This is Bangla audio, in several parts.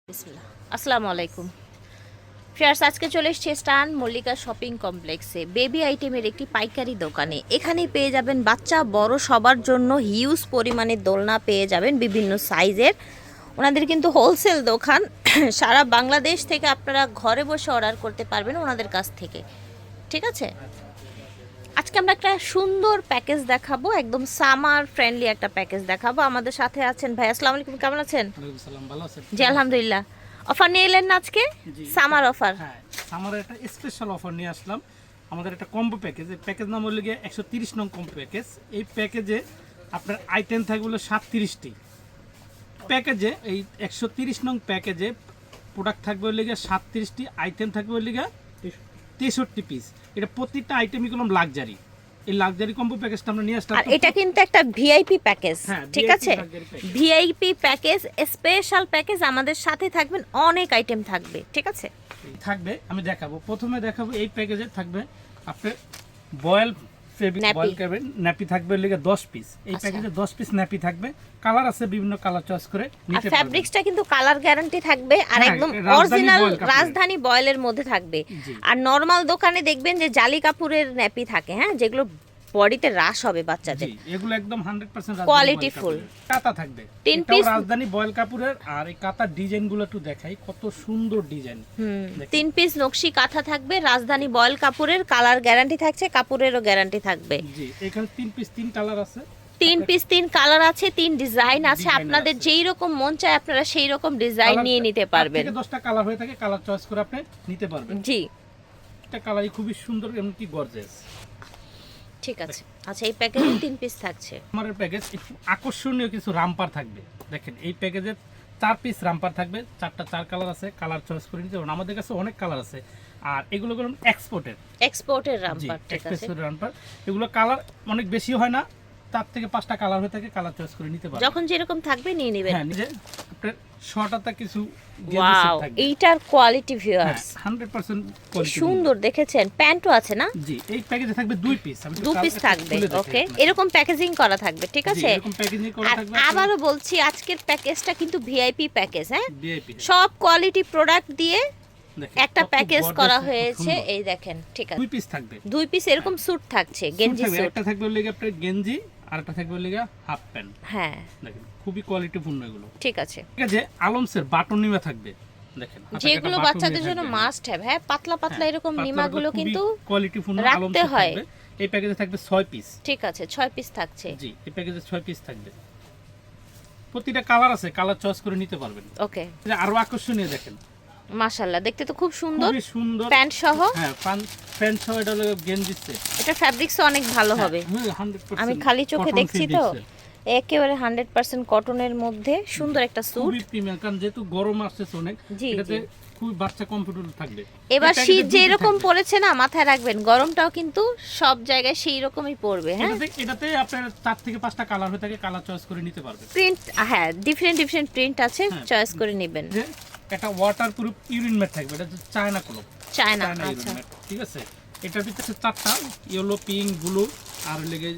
বিসমিল্লাহ। আসসালামু আলাইকুম ফ্রেন্ডস, আজকে চলে এসেছি স্টান মল্লিকা শপিং কমপ্লেক্সে বেবি আইটেমের একটি পাইকারি দোকানে। এখানেই পেয়ে যাবেন বাচ্চা বড় সবার জন্য হিউজ পরিমাণে দোলনা পেয়ে যাবেন বিভিন্ন সাইজের। ওনাদের কিন্তু হোলসেল দোকান, সারা বাংলাদেশ থেকে আপনারা ঘরে বসে অর্ডার করতে পারবেন ওনাদের কাছ থেকে, ঠিক আছে। আজকে আমরা একটা সুন্দর প্যাকেজ দেখাবো, একদম সামার ফ্রেন্ডলি একটা প্যাকেজ দেখাবো। আমাদের সাথে আছেন ভাই। আসসালামু আলাইকুম, কেমন আছেন? ভালো আছেন? জি আলহামদুলিল্লাহ। অফার নিয়ে এলেন না আজকে? Summer offer. হ্যাঁ, সামারের একটা স্পেশাল অফার নিয়ে আসলাম। আমাদের একটা কম্বো প্যাকেজ, এই প্যাকেজ নাম হলো গিয়ে 130 নং কম্বো প্যাকেজ। এই প্যাকেজে আপনার আইটেম থাকবে হলো 37টি। প্যাকেজে এই 130 নং প্যাকেজে প্রোডাক্ট থাকবে হলো গিয়ে 37টি, আইটেম থাকবে হলো গিয়ে 63 পিস। এটা প্রত্যেকটা আইটেমই কোনো লাক্সারি। এই লাক্সারি কম্বো প্যাকেজটা আমরা নিয়ে আসলাম। আর এটা কিন্তু একটা ভিআইপি প্যাকেজ, ঠিক আছে। VIP package, special package. আমাদের সাথে থাকবেন, অনেক আইটেম থাকবে, ঠিক আছে। থাকবে, আমি দেখাবো। প্রথমে দেখাবো এই প্যাকেজে থাকবে আপনার বয়েল ফেব্রিক, বয়েল ক্যাবিন ন্যাপি থাকবে লিগে 10 পিস। এই প্যাকেজে 10 পিস ন্যাপি থাকবে। কালার আছে, বিভিন্ন কালার চয়েস করে নিতে পারবেন। ফ্যাব্রিক্সটা কিন্তু কালার গ্যারান্টি থাকবে আর একদম অরিজিনাল রাজধানী বয়েলের মধ্যে থাকবে। আর নরমাল দোকানে দেখবেন যে জালি কাপড়ের ন্যাপি থাকে, হ্যাঁ, যেগুলো বডিতে রাশ হবে বাচ্চাদের। এগুলো একদম 100% কোয়ালিটি ফুল। কাতা থাকবে 3 পিস রাজধানী বয়েল কাপড়ের। আর এই কাতার ডিজাইনগুলো একটু দেখাই, কত সুন্দর ডিজাইন। 3 পিস নকশি কাঁথা থাকবে, রাজধানী বয়েল কাপড়ের। কালার গ্যারান্টি থাকছে, কাপড়েরও গ্যারান্টি থাকবে। জি, এখানে 3 পিস 3 কালার আছে। 3 পিস 3 কালার আছে, 3 ডিজাইন আছে। আপনাদের যেই রকম মন চায় আপনারা সেই রকম ডিজাইন নিয়ে নিতে পারবেন। 10টা কালার হয়ে থাকে, কালার চয়েস করে আপনি নিতে পারবেন। জি, এটা কালারই খুবই সুন্দর, এমনকি গর্জিয়াস। ঠিক আছে। আচ্ছা, এই প্যাকেজে 3 পিস থাকছে। আমাদের প্যাকেজ একটু আকর্ষণীয় কিছু রামপার থাকবে। দেখেন, এই প্যাকেজে 4 পিস রামপার থাকবে। 4টা 4 কালার আছে, কালার চয়েস করে নিতে পারবেন। আমাদের কাছে অনেক কালার আছে। আর এগুলো হলো এক্সপোর্টের রামপার, ঠিক আছে। রামপার, এগুলো কালার অনেক বেশি হয় না, 4 থেকে 5টা কালার হয়ে থাকে, কালার চয়েস করে নিতে পারবেন। যখন যেরকম থাকবে নিয়ে নেবেন। হ্যাঁ, নিজে আপনার শর্টাতে কিছু ওয়াও, এইটার কোয়ালিটি ভিউয়ার্স 100% কোয়ালিটি সুন্দর। দেখেছেন প্যান্টও আছে না? জি, এই প্যাকেজে থাকবে 2 পিস। 2 পিস থাকবে, ওকে। এরকম প্যাকেজিং করা থাকবে, ঠিক আছে। এরকম প্যাকেজিং করা থাকবে। আবারও বলছি, আজকের প্যাকেজটা কিন্তু ভিআইপি প্যাকেজ, হ্যাঁ। ভিআইপি সব কোয়ালিটি প্রোডাক্ট দিয়ে একটা প্যাকেজ করা হয়েছে। এই দেখেন, ঠিক আছে। 2 পিস থাকবে। 2 পিস এরকম স্যুট থাকছে, গেঞ্জি স্যুট। একটা থাকবে লেগে আপনার গেঞ্জি, আর একটা থাকবে লেগে হাফ প্যান্ট। হ্যাঁ, দেখেন খুবই কোয়ালিটিফুল এগুলো, ঠিক আছে। ঠিক আছে। আলমসের বাটন নিমা থাকবে, দেখেন, যেগুলো বাচ্চাদের জন্য মাস্ট হ্যাভ। হ্যাঁ, পাতলা পাতলা এরকম নিমাগুলো কিন্তু কোয়ালিটিফুল রাখতে হয়। এই প্যাকেজে থাকবে 6 পিস, ঠিক আছে। 6 পিস থাকছে। জি, এই প্যাকেজে 6 পিস থাকবে। প্রতিটা কালার আছে, কালার চয়েস করে নিতে পারবেন। ওকে, আরো আকর্ষণীয় দেখেন, মাশাআল্লাহ, দেখতে তো খুব সুন্দর। খুবই সুন্দর প্যান্ট সহ। হ্যাঁ, প্যান্ট সহ। এটা হলো গেঞ্জি সেট। এটা ফ্যাব্রিক্সও অনেক ভালো হবে। 100% আমি খালি চোখে দেখছি তো, একেবারে 100% কটনের মধ্যে সুন্দর একটা স্যুট। খুবই প্রিমিয়াম, কারণ যেহেতু গরম আসছে অনেক, জি, এটাতে খুবই বাচ্চা কমফোর্টেবল থাকবে। এবার শীত যে এরকম পড়েছে না, মাথায় রাখবেন গরমটাও কিন্তু সব জায়গায় সেই রকমই পড়বে। হ্যাঁ, এটাতে আপনার 4 থেকে 5টা কালার হয়ে থাকে, কালার চয়েস করে নিতে পারবেন। প্রিন্ট, হ্যাঁ, ডিফারেন্ট প্রিন্ট আছে, চয়েস করে নেবেন। যে এটা ওয়াটারপ্রুফ ইউরিন ম্যাট থাকবে, এটা চায়না ক্লথ, চায়না, ইউরিন আচ্ছা। ম্যাট, ঠিক আছে। এটার ভিতরে 4টা ইয়েলো, পিঙ্ক, ব্লু আর লেগে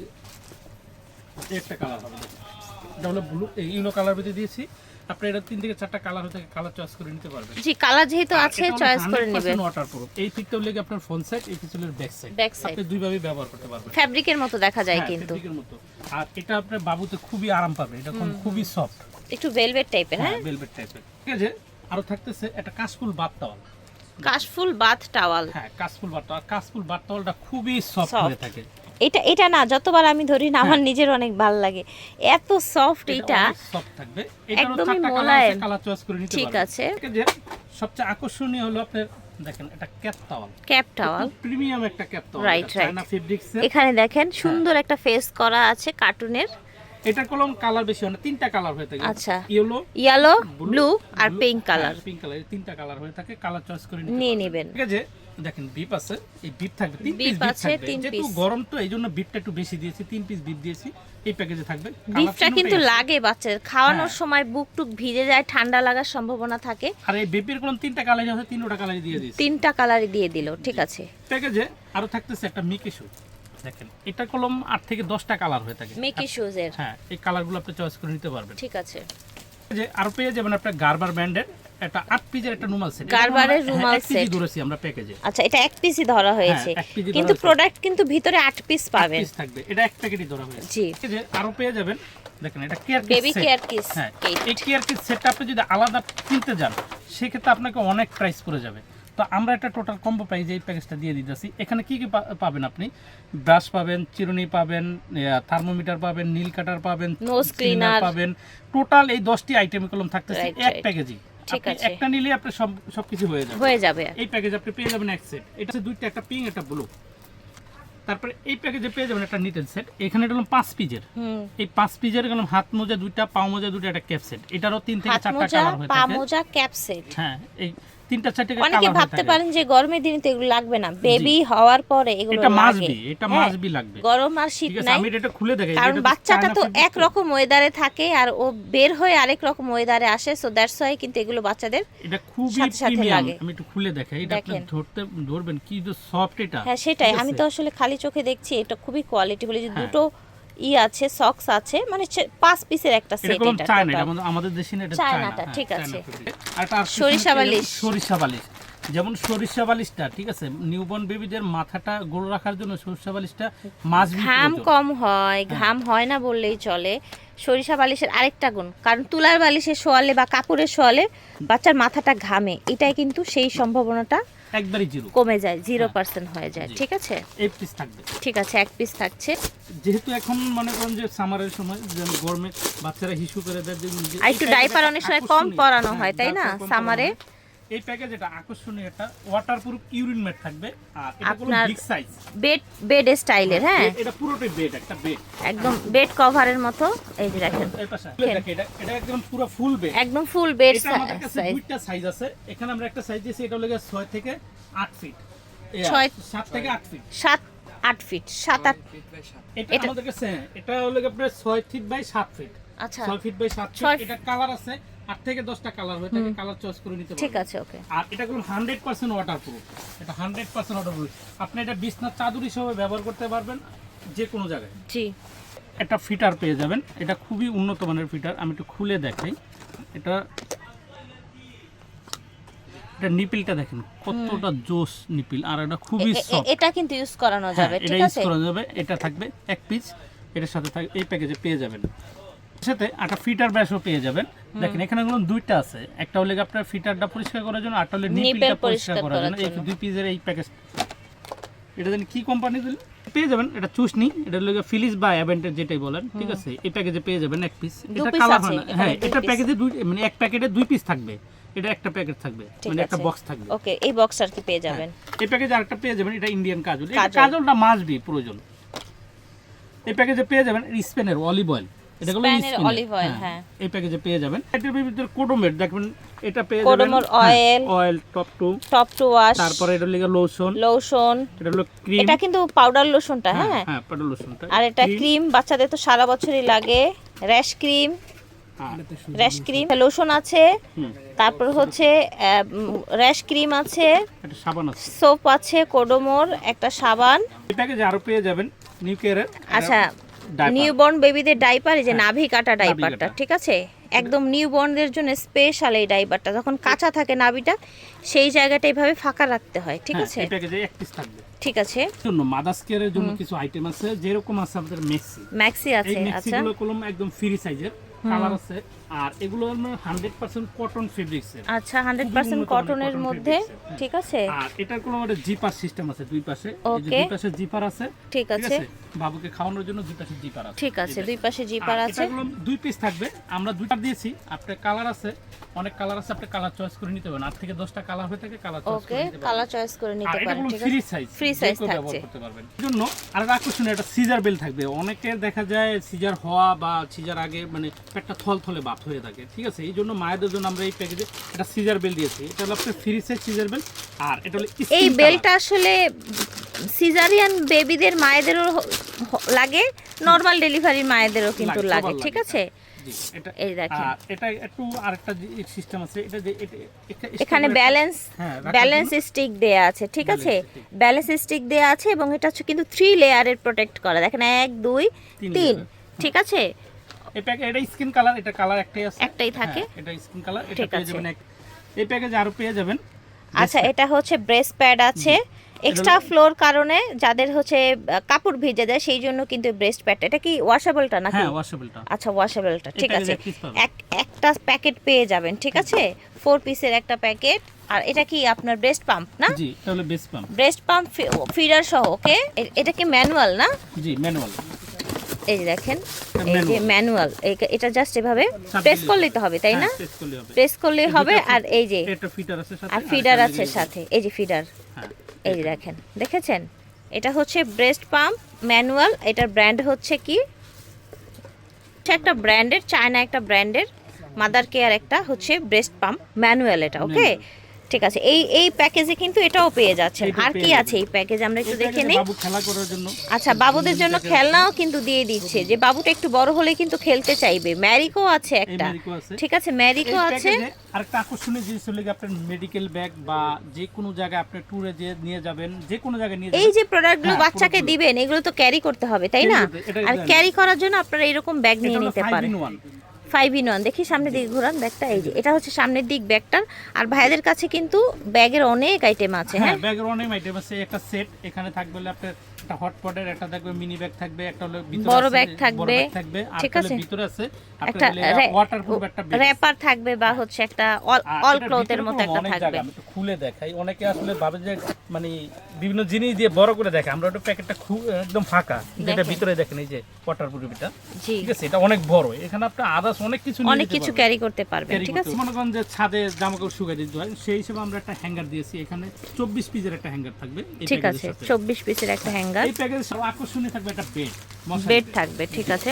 একটা কালার হবে। এটা হলো ব্লু, ইয়েলো কালার ভিতরে দিয়েছি। আপনি এটা 3 থেকে 4টা কালার হতে কালার চয়েস করে নিতে পারবেন। জি, কালার যেহেতু আছে চয়েস করে নেবেন। ওয়াটারপ্রুফ। এই পিকটাও লেগে আপনার ফ্রন্ট সাইড, এই পিছনের ব্যাক সাইড, আপনি দুই ভাবে ব্যবহার করতে পারবেন। ফ্যাব্রিকের মতো দেখা যায় কিন্তু। ফ্যাব্রিকের মতো। আর এটা আপনার বাবুতে খুবই আরাম পাবে, এটা খুবই সফট, একটু ভেলভেট টাইপের। হ্যাঁ, ভেলভেট টাইপের, ঠিক আছে। আরো থাকতেছে একটা কাশফুল বাথ টাওয়াল। কাশফুল বাথ টাওয়াল। হ্যাঁ, কাশফুল বাথ টাওয়াল। কাশফুল বাথ টাওয়ালটা খুবই সফট হয়ে থাকে। এটা না, যতবার আমি ধরি না আমার নিজের অনেক ভালো লাগে, এত সফট। এটা সফট থাকবে, একদমই মোলায়েম, কালার চয়েস করে নিতে পারবেন, ঠিক আছে। ঠিক আছে। সবচেয়ে আকর্ষণীয় হলো আপনার দেখেন, এটা cap towel. Cap towel, premium একটা cap towel, right. China fabrics. এখানে দেখেন সুন্দর একটা ফেস করা আছে কার্টুনের। এটা কলম কালার বেশি হয় না, 3টা কালার হয়ে থাকে। আচ্ছা, ইয়েলো, ব্লু আর পিঙ্ক কালার। পিঙ্ক কালার, 3টা কালার হয়ে থাকে, কালার চয়েস করে নিয়ে নেবেন, ঠিক আছে। দেখেন বিপ আছে, এই বিপ থাকবে 3 পিস। বিপ আছে 3 পিস। যেহেতু গরম তো এইজন্য বিপটা একটু বেশি দিয়েছি, 3 পিস বিপ দিয়েছি। এই প্যাকেজে থাকবে। বিপটা কিন্তু লাগে বাচ্চাদের খাওয়ানোর সময়, বুক টুক ভিজে যায়, ঠান্ডা লাগার সম্ভাবনা থাকে। আর এই বিপের কোন 3টা কালারই আছে, 3টা কালারই দিয়ে দিয়েছি। 3টা কালারই দিয়ে দিল, ঠিক আছে। প্যাকেজে আরো থাকতেছে একটা মিকি শু। দেখেন, এটা কলম 8 থেকে 10টা কালার হয়ে থাকে মিকি শুজের। হ্যাঁ, এই কালারগুলো আপনি চয়েস করে নিতে পারবেন, ঠিক আছে। যে আরো পেয়ে যাবেন আপনার গারবার ব্র্যান্ডের একটা 8 পিসের একটা রুমাল সেট। গারবারের রুমাল সেট ধরেছি আমরা প্যাকেজে। আচ্ছা, এটা এক পিসই ধরা হয়েছে, এক পিসই ধরা কিন্তু হয়েছে। প্রোডাক্ট কিন্তু ভিতরে 8 পিস পাবেন। পিস থাকবে, এটা এক প্যাকেটই ধরা হয়েছে। জি, এই যে আরো পেয়ে যাবেন, দেখেন এটা care kit baby set. Care kiss. হ্যাঁ, এই কেয়ার কিট সেটটা আপনি যদি আলাদা কিনতে যান সেক্ষেথে আপনাকে অনেক প্রাইস পড়ে যাবে। তো আমরা একটা টোটাল কম্বো প্রাইজে এই প্যাকেজটা দিয়ে দিতেছি। এখানে কি কি পাবেন আপনি? ব্রাশ পাবেন, চিরুনি পাবেন, থার্মোমিটার পাবেন, নীল কাটার পাবেন, নোজ ক্লিনার পাবেন। টোটাল এই 10টি আইটেম কলম থাকতেছে Right, এক right. প্যাকেজই। ঠিক আপনি আছে। একটা নিলে আপনার সবকিছু হয়ে যাবে। এই প্যাকেজ আপনি পেয়ে যাবেন এক সেট। এটা হচ্ছে দুইটা, একটা পিঙ্ক একটা ব্লু। তারপরে এই প্যাকেজে পেয়ে যাবেন একটা নিটেল সেট। এখানে এটা হলো 5 পিসের। এই 5 পিসের গেলাম হাত মোজা দুইটা, পা মোজা দুইটা, একটা ক্যাপ সেট। এটারও 3 থেকে 4টা কালার হয়ে পা থাকে। মোজা ক্যাপ সেট। হ্যাঁ, এই 3টা 4টা অনেকে কালার ভাবতে পারেন যে গরমের দিনে তো এগুলো লাগবে না, বেবি হওয়ার পরে এগুলো এটা লাগে। মাসবি, এটা হ্যাঁ, মাসবি লাগবে। গরম আর শীত ঠিক আছে, নাই, আমি এটা খুলে দেখাই। কারণ বাচ্চাটা তো এক রকম ওয়েদারে থাকে আর ও বের হয়ে আরেক রকম ওয়েদারে আসে, সো দ্যাটস ওয়াই কিন্তু এগুলো বাচ্চাদের এটা খুবই সাথে সাথে প্রিমিয়াম। লাগে। আমি একটু খুলে দেখাই, এটা আপনি দেখেন। ধরবেন কি যে সফট এটা। হ্যাঁ সেটাই, ঠিক আমি আছে? তো আসলে খালি চোখে দেখছি, এটা খুবই কোয়ালিটি বলে যে হ্যাঁ। দুটো আছে, সক্স আছে, মানে 5 পিসের একটা এটা সেট। কোন এটা চায়না, total। এটা আমাদের দেশি না, এটা চায়নাটা, চায়না। ঠিক হ্যাঁ, আছে। China fabric। আর একটা সরিষা বালিশ। সরিষা বালিশ, যেমন সরিষা বালিশটা ঠিক আছে, নিউবর্ন বেবিদের মাথাটা গোল রাখার জন্য সরিষা বালিশটা মাসবি। ঘাম কম হয়, ঘাম হয় না বললেই চলে। সরিষা বালিশের আরেকটা গুণ, কারণ তুলার বালিশের শোয়ালে বা কাপড়ের শোয়ালে বাচ্চার মাথাটা ঘামে, এটাই কিন্তু সেই সম্ভাবনাটা একবারই জিরো কমে যায়, 0% হয়ে যায়। ঠিক আছে, এই পিস থাকবে। ঠিক আছে, এক পিস থাকছে। যেহেতু এখন মনে করেন যে সামারের সময় যে গরমে বাচ্চারা হিসু করে দেয়, আর একটু ডাইপার অনেক সময় কম পরানো হয়, তাই না সামারে। এই প্যাকেজ এটা আকর্ষণীয়, একটা ওয়াটারপ্রুফ ইউরিন ম্যাট থাকবে। আর এটা হলো আপনার বিগ সাইজ বেড স্টাইলের। হ্যাঁ, এটা পুরোটাই বেড, একটা বেড একদম বেড কভারের মতো। এই যে দেখেন, এই পাশে এটা একদম পুরো ফুল বেড। একদম ফুল বেড এটা আমাদের কাছে সাইজ। দুইটা সাইজ আছে। এখানে আমরা একটা সাইজ দিয়েছি, এটা হলো 6 থেকে 8 ফিট। 7 থেকে 8 ফিট। 7-8 ফিট, 7-8। এটা আমাদের কাছে এটা হলো আপনার 6 ফিট বাই 7 ফিট। আচ্ছা, 6 ফিট বাই 7 ফিট। এটা কালার আছে 8 থেকে 10টা কালার হয়ে থাকে, কালার চয়েস করে নিতে পারবেন। ঠিক আছে, ওকে। আর এটা হলো 100% ওয়াটারপ্রুফ। এটা 100% ওয়াটারপ্রুফ। আপনি এটা বিছনার চাদর হিসেবে ব্যবহার করতে পারবেন যে কোনো জায়গায়। জি, একটা ফিটার পেয়ে যাবেন, এটা খুবই উন্নত মানের ফিটার। আমি একটু খুলে দেখাই। এটা নিপিলটা দেখেন কতটা জোস নিপিল, আর এটা খুবই সফট। এটা কিন্তু ইউজ করানো যাবে। এটা ঠিক ইউজ আছে, করা যাবে। এটা থাকবে এক পিস, এটার সাথে এই প্যাকেজে পেয়ে যাবেন। এর সাথে একটা ফিটার ব্রাশও পেয়ে যাবেন। দেখেন এখানে দুইটা আছে, একটা হলো আপনার ফিটারটা পরিষ্কার করার জন্য, আর একটা হলো নিপিলটা পরিষ্কার করার জন্য। এই দুই পিসের এই প্যাকেজ। এটা জানি কি কোম্পানি দিল পেয়ে যাবেন। এটা চুসনি, এটা হলো ফিলিস বা অ্যাভেন্টের যেটাই বলেন। ঠিক আছে, এই প্যাকেজে পেয়ে যাবেন এক পিস। এটা কালার হয় না। হ্যাঁ, এটা প্যাকেজে মানে এক প্যাকেটে 2 পিস থাকবে। এটা একটা প্যাকেট থাকবে, মানে একটা বক্স থাকবে। ওকে, এই বক্স আর কি পেয়ে যাবেন। এই প্যাকেজে আরেকটা পেয়ে যাবেন, এটা ইন্ডিয়ান কাজল। এই কাজলটা মাসবি প্রয়োজন। এই প্যাকেজে পেয়ে যাবেন স্পেনের অলিভ অয়েল। এটা হলো স্পেনের অলিভ অয়েল। হ্যাঁ, এই প্যাকেজে পেয়ে যাবেন। এটার ভিতরে কোডোমেট দেখবেন, এটা পেয়ে যাবেন। কোডোমোর অয়েল টপ টু ওয়াশ, তারপরে এটা হলো লোশন। এটা হলো ক্রিম। এটা কিন্তু পাউডার লোশনটা। হ্যাঁ, হ্যাঁ, পাউডার লোশনটা। আর এটা ক্রিম, বাচ্চাদের তো সারা বছরই লাগে। র্যাশ ক্রিম, লোশন আছে, তারপর হচ্ছে র্যাশ ক্রিম আছে, একটা সাবান আছে, সোপ আছে, কোডোমোর একটা সাবান। এই প্যাকেজে আরো পেয়ে যাবেন নিউ কেয়ারের। আচ্ছা, নিউবর্ন বেবিদের ডাইপার, এই যে নাভি কাটা ডাইপারটা। ঠিক আছে, একদম নিউবর্নদের জন্য স্পেশাল এই ডাইপারটা। যখন কাঁচা থাকে নাভিটা, সেই জায়গাটা এইভাবে ফাঁকা রাখতে হয়। ঠিক আছে, এই প্যাকেজে এক পিস থাকবে। ঠিক আছে। জন্য মাদার্স কেয়ারের জন্য কিছু আইটেম আছে, যেরকম আছে আমাদের ম্যাক্সি এই আছে। আচ্ছা, ম্যাক্সিগুলো কলম একদম ফ্রি সাইজের, কালার আছে। আর এগুলো 100% কটন ফেব্রিক্সের। আচ্ছা, 100% কটনের মধ্যে। ঠিক আছে, আর এটার কোনো একটা জিপার সিস্টেম আছে দুই পাশে। এই যে দুই পাশে জিপার আছে। ঠিক আছে, বাবুকে খাওয়ানোর জন্য দুই পাশে জিপার আছে। ঠিক আছে, দুই পাশে জিপার আছে। এটাগুলো 2 পিস থাকবে। আমরা 2টা দিয়েছি। আপনার কালার আছে, অনেক কালার আছে, আপনি কালার চয়েস করে নিতে পারেন। 8 থেকে 10টা কালার হয়ে থাকে, কালার চয়েস করে ওকে, নিতে পারেন। কালার চয়েস করে নিতে আর পারেন। এটাগুলো ঠিক ফ্রি আছে, সাইজ, ফ্রি সাইজ ব্যবহার থাকছে। করতে পারবেন। এজন্য আর আকর্ষণীয় একটা সিজার বেল থাকবে। অনেকের দেখা যায় সিজার হওয়া বা সিজার আগে মানে পেটটা থলথলে ভাব হয়ে থাকে। ঠিক আছে, এই জন্য মায়েদের জন্য আমরা এই প্যাকেজে একটা সিজার বেল দিয়েছি। এটা হলো আপনার ফ্রি সাইজ সিজার বেল। আর এটা হলো এই বেলটা আসলে সিজারিয়ান বেবিদের মায়েদেরও লাগে, নরমাল ডেলিভারি মায়েদেরও কিন্তু লাগে। ঠিক আছে, এই দেখেন, এটা একটু আরেকটা সিস্টেম আছে। এটা যে এখানে ব্যালেন্স স্টিক দেয়া আছে। ঠিক আছে, ব্যালেন্স স্টিক দেয়া আছে, এবং এটা হচ্ছে কিন্তু 3 লেয়ারের প্রোটেক্ট করা। দেখেন 1 2 3। ঠিক আছে, এই প্যাকেজ এটা স্কিন কালার, এটা কালার একটাই আছে, একটাই থাকে। হ্যাঁ, এটা স্কিন কালার, এটা ঠিক পেয়ে আছে। যাবেন এই প্যাকেজে আরো পেয়ে যাবেন। আচ্ছা, এটা হচ্ছে ব্রেস্ট প্যাড আছে এক্সট্রা ফ্লোর কারণে যাদের হচ্ছে কাপড় ভিজে যায় সেই জন্য কিন্তু ব্রেস্ট প্যাড। এটা কি ওয়াশেবলটা নাকি? হ্যাঁ, ওয়াশেবলটা। আচ্ছা, ওয়াশেবলটা, ঠিক এই আছে। প্যাকেজে এক piece পাবেন। একটা প্যাকেট পেয়ে যাবেন, ঠিক আছে, 4 পিসের একটা প্যাকেট। আর এটা কি আপনার ব্রেস্ট পাম্প না? জি, এটা হলো base pump. Breast pump feeder সহ, ওকে। এটা কি ম্যানুয়াল না? জি, ম্যানুয়াল। এই যে দেখেন, এটা এই যে manual। ম্যানুয়াল। এটা জাস্ট এভাবে চাপ প্রেস দিলেই করলেই তো হবে, তাই না? হ্যাঁ, press করলেই হবে। প্রেস করলেই এই হবে। দুটো আর এই যে এটা ফিটার আছে সাথে, আর ফিডার এটা আছে লেগে সাথে, এই যে ফিডার, হ্যাঁ, এই যে দেখেন, দেখেছেন? এটা হচ্ছে ব্রেস্ট পাম্প ম্যানুয়াল। এটার ব্র্যান্ড হচ্ছে কি, একটা ব্র্যান্ডের, চায়না একটা ব্র্যান্ডের, মাদার কেয়ার একটা হচ্ছে ব্রেস্ট পাম্প ম্যানুয়াল, এটা ওকে। ঠিক আছে, এই প্যাকেজে কিন্তু এটাও পেয়ে যাচ্ছেন। এটা আর কি পেয়ে আছে এই প্যাকেজে আমরা একটু এই দেখে প্যাকেজে নিই। বাবু খেলা করার জন্য। আচ্ছা, বাবুদের জন্য খেলনাও কিন্তু দিয়ে দিচ্ছে, যে বাবুটা একটু বড় হলে কিন্তু খেলতে চাইবে। ম্যারিকো আছে এই একটা, ম্যারিকো আছে। ঠিক আছে, ম্যারিকো এই আছে। প্যাকেজে আরেকটা আকর্ষণীয় জিনিস হলো গিয়ে আপনার মেডিকেল ব্যাগ বা যে কোনো জায়গায় আপনি ট্যুরে যে নিয়ে যাবেন, যে কোনো জায়গায় নিয়ে এই যাবেন। যে প্রোডাক্টগুলো হ্যাঁ, বাচ্চাকে পুরোগুলো। দিবেন, এগুলো তো ক্যারি করতে হবে, তাই না? Carry করতে, এটা আর জানি। ক্যারি করার জন্য আপনারা এরকম ব্যাগ এটা নিয়ে হলো নিতে 5 পারেন। in 1। 5 in 1, দেখি সামনের দিকে ঘোরান ব্যাগটা। এই যে এটা হচ্ছে সামনের দিক ব্যাগটার। আর ভাইদের কাছে কিন্তু ব্যাগের অনেক আইটেম আছে। হ্যাঁ, হ্যাঁ, ব্যাগের অনেক আইটেম আছে। একটা সেট এখানে থাকবে হলো আপনার একটা হটপটের, একটা থাকবে মিনি ব্যাগ থাকবে, একটা হলো ভিতরে বড় আছে, ব্যাগ বড় থাকবে, ব্যাগ থাকবে, আর ঠিক একটা হলো আছে। ভিতরে আছে একটা আপনার ওয়াটারপ্রুফ একটা ব্যাগ। র্যাপার থাকবে বা হচ্ছে একটা অল ক্লথের মতো একটা থাকবে। আমি একটু খুলে দেখাই। অনেকে আসলে ভাবে যে মানে বিভিন্ন জিনিস দিয়ে বড় করে দেখে, আমরা ওটা প্যাকেটটা একদম ফাঁকা, যেটা দেখেন। ভিতরে দেখেন এই যে ওয়াটারপ্রুফটা, জি, ঠিক আছে। এটা অনেক বড়, এখানে আপনি আদার্স অনেক কিছু নিয়ে অনেক যেতে কিছু পারবেন। ক্যারি করতে পারবেন, Carry ঠিক করতে আছে। মনে করেন যে ছাদে জামাকাপড় শুকাই দিতে হয়, সেই হিসেবে আমরা একটা হ্যাঙ্গার দিয়েছি। এখানে 24 পিসের একটা হ্যাঙ্গার থাকবে এই ঠিক প্যাকেজের আছে, সাথে। 24 পিসের একটা হ্যাঙ্গার, এই প্যাকেজে সব আকর্ষণীয় থাকবে একটা বেড, বেড থাকবে, ঠিক আছে।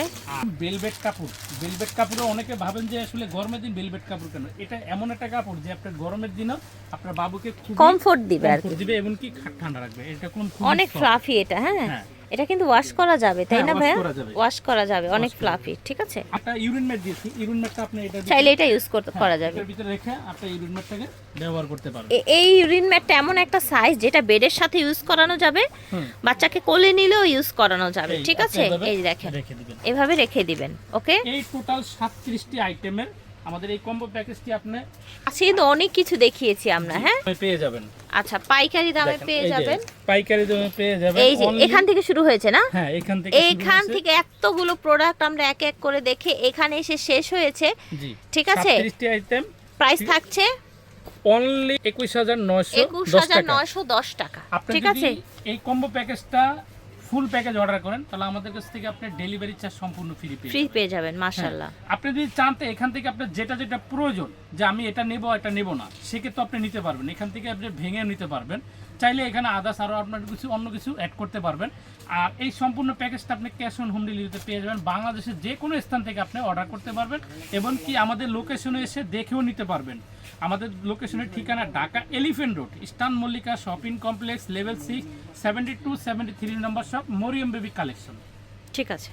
বেলভেট কাপড়। বেলভেট কাপড়ে অনেকে ভাবেন যে আসলে গরমের দিন বেলভেট কাপড় কেন। এটা এমন একটা কাপড় যে আপনার গরমের দিনও আপনার বাবুকে খুব কমফোর্ট দিবে আর কি, দিবে, এমনকি ঠান্ডা রাখবে। এটা কোন অনেক ফ্লাফি এটা। হ্যাঁ, হ্যাঁ। এটা কিন্তু ওয়াশ করা যাবে, তাই হ্যাঁ, না wash ভাইয়া? করা যাবে। ওয়াশ করা যাবে, অনেক ফ্লাফি, ঠিক আছে। একটা ইউরিন ম্যাট দিয়েছি। ইউরিন ম্যাটটা আপনি এটা চাইলে এটা ইউজ করা যাবে। এটার ভিতরে রেখে আপনি ইউরিন ম্যাটটাকে ব্যবহার করতে পারবেন। এই ইউরিন ম্যাটটা এমন একটা সাইজ যেটা বেডের সাথে ইউজ করানো যাবে, হুম। বাচ্চাকে কোলে নিলেও ইউজ করানো যাবে, এই ঠিক আপনি আছে। এভাবে এই যে দেখেন, রেখে দিবেন। এভাবে রেখে দিবেন, ওকে। এই টোটাল 37টি আইটেমের আমাদের এই কম্বো প্যাকেজটি আপনি আজকে কিন্তু অনেক কিছু দেখিয়েছি আমরা। হ্যাঁ, পেয়ে যাবেন। আচ্ছা, পাইকারি দামে দেখেন, পেয়ে এই যে যাবেন। পাইকারি দামে পেয়ে যাবেন। এই যে only- এখান থেকে শুরু হয়েছে না? হ্যাঁ, এখান থেকে এইখান থেকে এতগুলো প্রোডাক্ট আমরা এক এক করে দেখে এখানে এসে শেষ হয়েছে, জি ঠিক আছে। 37টি আইটেম প্রাইস থাকছে অনলি 21,910 টাকা। 21,910 টাকা, আপনি ঠিক যদি আছে। এই কম্বো প্যাকেজটা ফুল প্যাকেজ অর্ডার করেন তাহলে আমাদের কাছ থেকে আপনি ডেলিভারি চার্জ সম্পূর্ণ ফ্রি পেয়ে ফ্রি যাবেন। পেয়ে যাবেন, মাশাআল্লাহ। আপনি যদি চান তো এখান থেকে আপনার যেটা যেটা প্রয়োজন, যে আমি এটা নেব এটা নেব না, সেক্ষেত্রে আপনি নিতে পারবেন। এখান থেকে আপনি ভেঙে নিতে পারবেন। চাইলে এখানে আদার্স আরও আপনার কিছু অন্য কিছু অ্যাড করতে পারবেন। আর এই সম্পূর্ণ প্যাকেজটা আপনি ক্যাশ অন হোম ডেলিভারিতে পেয়ে যাবেন। বাংলাদেশের যে কোনো স্থান থেকে আপনি অর্ডার করতে পারবেন এবং কি আমাদের লোকেশনে এসে দেখেও নিতে পারবেন। আমাদের লোকেশনের ঠিকানা Dhaka elephant road, eastern Mallika shopping complex, level 6, 72-73 নম্বর শপ, মরিয়ম বেবি কালেকশন। ঠিক আছে,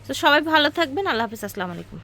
তো সবাই ভালো থাকবেন। আল্লাহ হাফেজ, আসসালামু আলাইকুম।